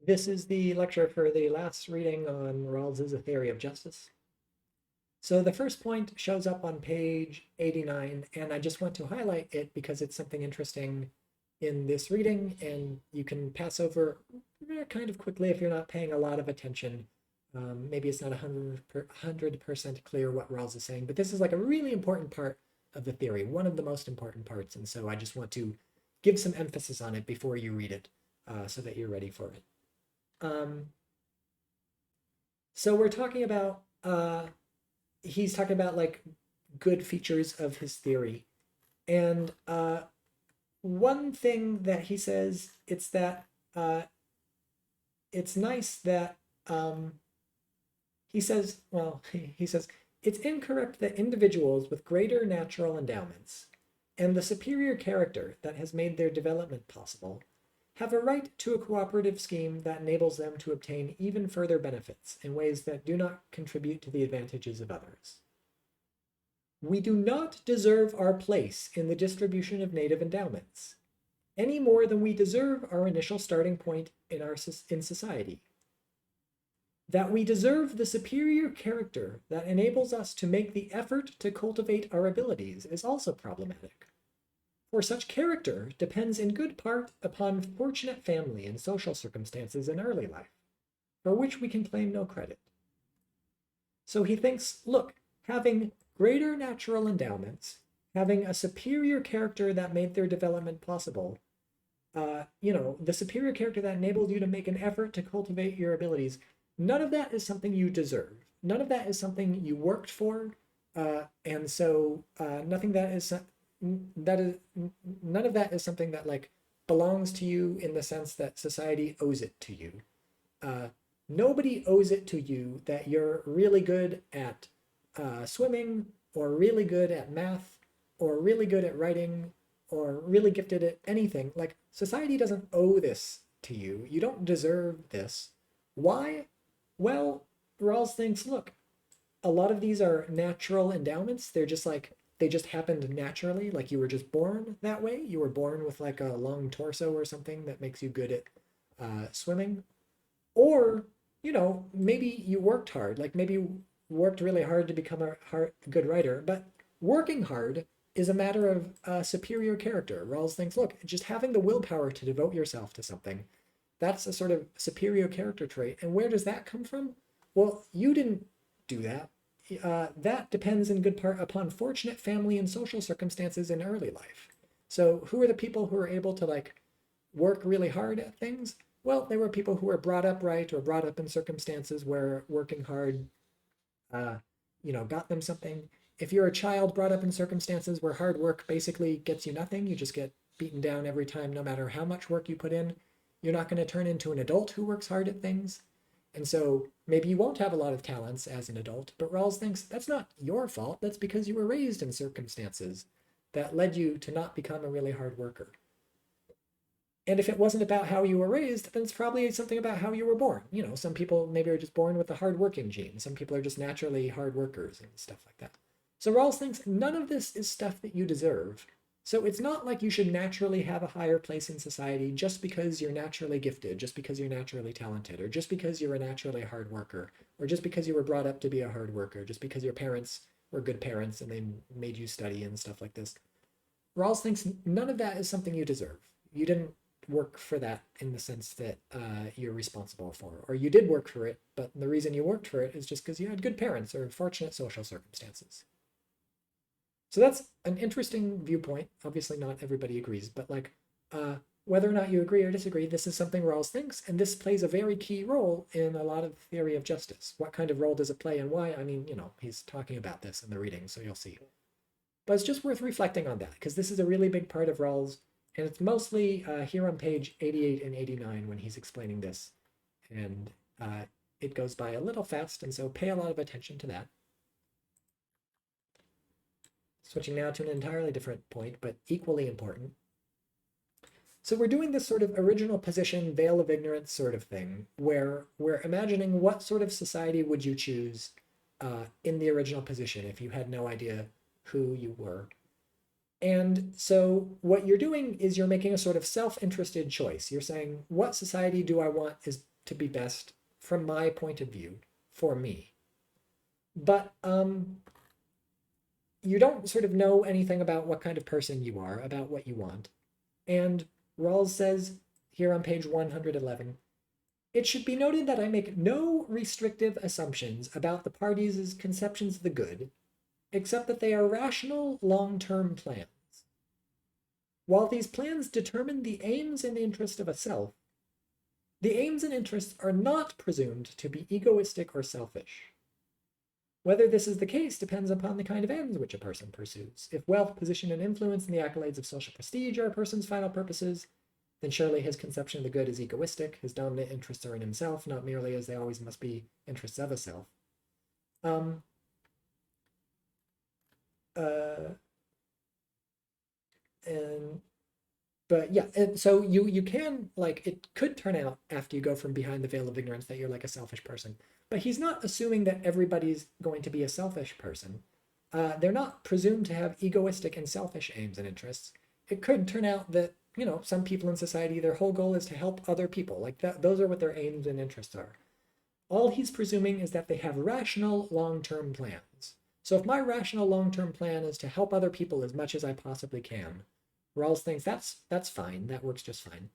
This is the lecture for the last reading on Rawls's A Theory of Justice. So the first point shows up on page 89, and I just want to highlight it because it's something interesting in this reading, and you can pass over kind of quickly if you're not paying a lot of attention. Maybe it's not 100% clear what Rawls is saying, but this is like a really important part of the theory, one of the most important parts, and so I just want to give some emphasis on it before you read it so that you're ready for it. Um, so we're talking about he's talking about like good features of his theory, and one thing that he says it's that it's nice that he says he says it's incorrect that individuals with greater natural endowments and the superior character that has made their development possible have a right to a cooperative scheme that enables them to obtain even further benefits in ways that do not contribute to the advantages of others. We do not deserve our place in the distribution of native endowments, any more than we deserve our initial starting point in society. That we deserve the superior character that enables us to make the effort to cultivate our abilities is also problematic. For such character depends in good part upon fortunate family and social circumstances in early life, for which we can claim no credit. So he thinks, look, having greater natural endowments, having a superior character that made their development possible, the superior character that enables you to make an effort to cultivate your abilities, none of that is something you deserve. None of that is something you worked for, and so nothing that is that is none of that is something that like belongs to you in the sense that society owes it to you. Uh, Nobody owes it to you that you're really good at swimming or really good at math or really good at writing or really gifted at anything. Like society doesn't owe this to you. You don't deserve this. Why? Well, Rawls thinks, look, a lot of these are natural endowments. They're just like they just happened naturally, like you were just born that way. You were born with like a long torso or something that makes you good at swimming. Or, maybe you worked hard, like maybe you worked really hard to become a good writer, but working hard is a matter of superior character. Rawls thinks, look, just having the willpower to devote yourself to something, that's a sort of superior character trait. And where does that come from? Well, you didn't do that. That depends in good part upon fortunate family and social circumstances in early life. So who are the people who are able to like work really hard at things? Well, they were people who were brought up right or brought up in circumstances where working hard, uh, got them something. If you're a child brought up in circumstances where hard work basically gets you nothing, you just get beaten down every time, no matter how much work you put in, you're not going to turn into an adult who works hard at things. And so maybe you won't have a lot of talents as an adult, but Rawls thinks that's not your fault. That's because you were raised in circumstances that led you to not become a really hard worker. And if it wasn't about how you were raised, then it's probably something about how you were born. Some people maybe are just born with the hardworking gene. Some people are just naturally hard workers and stuff like that. So Rawls thinks none of this is stuff that you deserve. So it's not like you should naturally have a higher place in society just because you're naturally gifted, just because you're naturally talented, or just because you're a naturally hard worker, or just because you were brought up to be a hard worker, just because your parents were good parents and they made you study and stuff like this. Rawls thinks none of that is something you deserve. You didn't work for that in the sense that you're responsible for, or you did work for it, but the reason you worked for it is just because you had good parents or fortunate social circumstances. So that's an interesting viewpoint. Obviously, not everybody agrees, but like whether or not you agree or disagree, this is something Rawls thinks, and this plays a very key role in a lot of theory of justice. What kind of role does it play and why? I mean, he's talking about this in the reading, so you'll see. But it's just worth reflecting on that because this is a really big part of Rawls, and it's mostly here on page 88 and 89 when he's explaining this. And it goes by a little fast, and so pay a lot of attention to that. Switching now to an entirely different point, but equally important. So we're doing this sort of original position, veil of ignorance sort of thing, where we're imagining what sort of society would you choose in the original position if you had no idea who you were. And so what you're doing is you're making a sort of self-interested choice. You're saying, what society do I want is to be best from my point of view for me. But you don't sort of know anything about what kind of person you are, about what you want. And Rawls says here on page 111, it should be noted that I make no restrictive assumptions about the parties' conceptions of the good, except that they are rational long-term plans. While these plans determine the aims and interest of a self, the aims and interests are not presumed to be egoistic or selfish. Whether this is the case depends upon the kind of ends which a person pursues. If wealth, position, and influence and the accolades of social prestige are a person's final purposes, then surely his conception of the good is egoistic. His dominant interests are in himself, not merely as they always must be interests of a self. But yeah, and so you can, like, it could turn out after you go from behind the veil of ignorance that you're like a selfish person. But he's not assuming that everybody's going to be a selfish person. They're not presumed to have egoistic and selfish aims and interests. It could turn out that, you know, some people in society, their whole goal is to help other people. Like that, those are what their aims and interests are. All he's presuming is that they have rational long-term plans. So if my rational long-term plan is to help other people as much as I possibly can, Rawls thinks that's fine, that works just fine.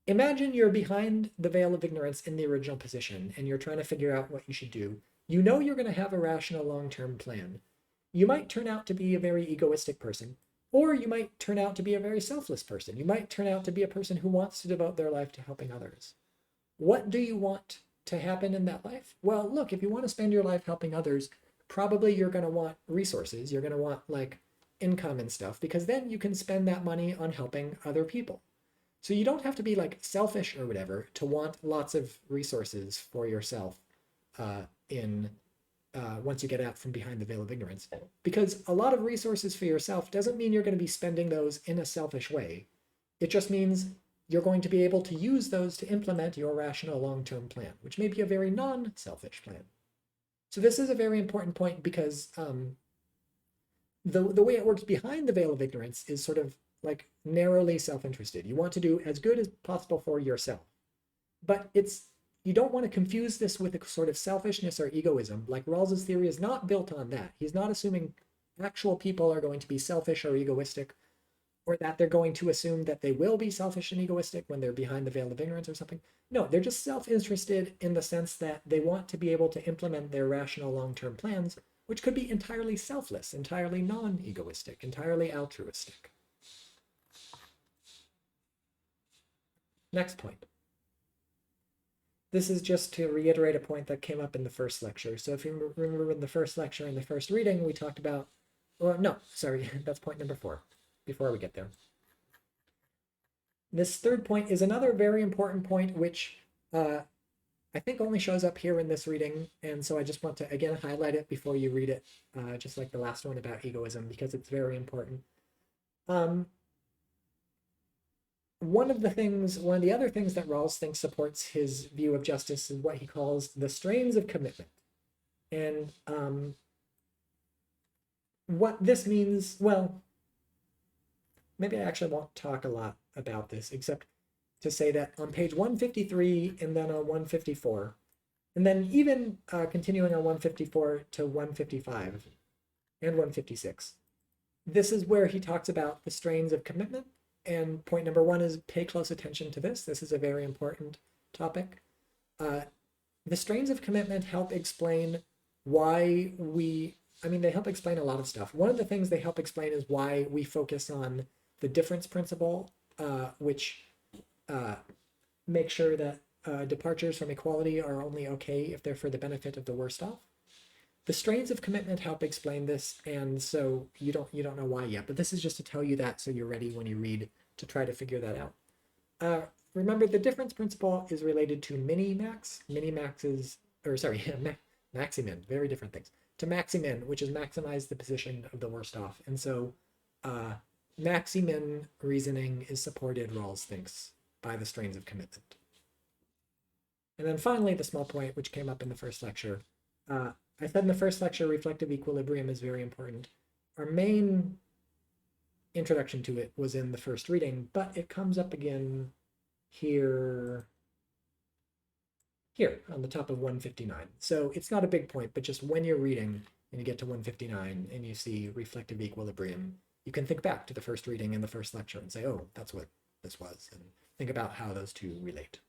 Imagine you're behind the veil of ignorance in the original position and you're trying to figure out what you should do. You know you're going to have a rational long-term plan. You might turn out to be a very egoistic person, or you might turn out to be a very selfless person. You might turn out to be a person who wants to devote their life to helping others. What do you want to happen in that life? Well, look, if you want to spend your life helping others, probably you're going to want resources. You're going to want like income and stuff, because then you can spend that money on helping other people. So you don't have to be like selfish or whatever to want lots of resources for yourself once you get out from behind the veil of ignorance. Because a lot of resources for yourself doesn't mean you're going to be spending those in a selfish way. It just means you're going to be able to use those to implement your rational long-term plan, which may be a very non-selfish plan. So this is a very important point because the way it works behind the veil of ignorance is sort of like narrowly self-interested. You want to do as good as possible for yourself. But you don't want to confuse this with a sort of selfishness or egoism. Like Rawls's theory is not built on that. He's not assuming actual people are going to be selfish or egoistic, or that they're going to assume that they will be selfish and egoistic when they're behind the veil of ignorance or something. No, they're just self-interested in the sense that they want to be able to implement their rational long-term plans, which could be entirely selfless, entirely non-egoistic, entirely altruistic. Next point. This is just to reiterate a point that came up in the first lecture. So if you remember in the first lecture, in the first reading, we talked about, well, no, sorry, that's point number 4, before we get there. This third point is another very important point, which I think only shows up here in this reading. And so I just want to, again, highlight it before you read it, just like the last one about egoism, because it's very important. One of the other things that Rawls thinks supports his view of justice is what he calls the strains of commitment. And what this means, well, maybe I actually won't talk a lot about this, except to say that on page 153 and then on 154, and then even continuing on 154 to 155 and 156, this is where he talks about the strains of commitment. And point number 1 is pay close attention to this. This is a very important topic. The strains of commitment help explain why they help explain a lot of stuff. One of the things they help explain is why we focus on the difference principle, which makes sure that departures from equality are only okay if they're for the benefit of the worst off. The strains of commitment help explain this, and so you don't know why yet, but this is just to tell you that so you're ready when you read to try to figure that out. Remember, the difference principle is related to mini-max. Mini-max is, maximin, very different things. To maximin, which is maximize the position of the worst off. And so maximin reasoning is supported, Rawls thinks, by the strains of commitment. And then finally, the small point, which came up in the first lecture. I said in the first lecture, reflective equilibrium is very important. Our main introduction to it was in the first reading, but it comes up again here here on the top of 159. So it's not a big point, but just when you're reading and you get to 159 and you see reflective equilibrium, you can think back to the first reading in the first lecture and say, oh, that's what this was, and think about how those two relate.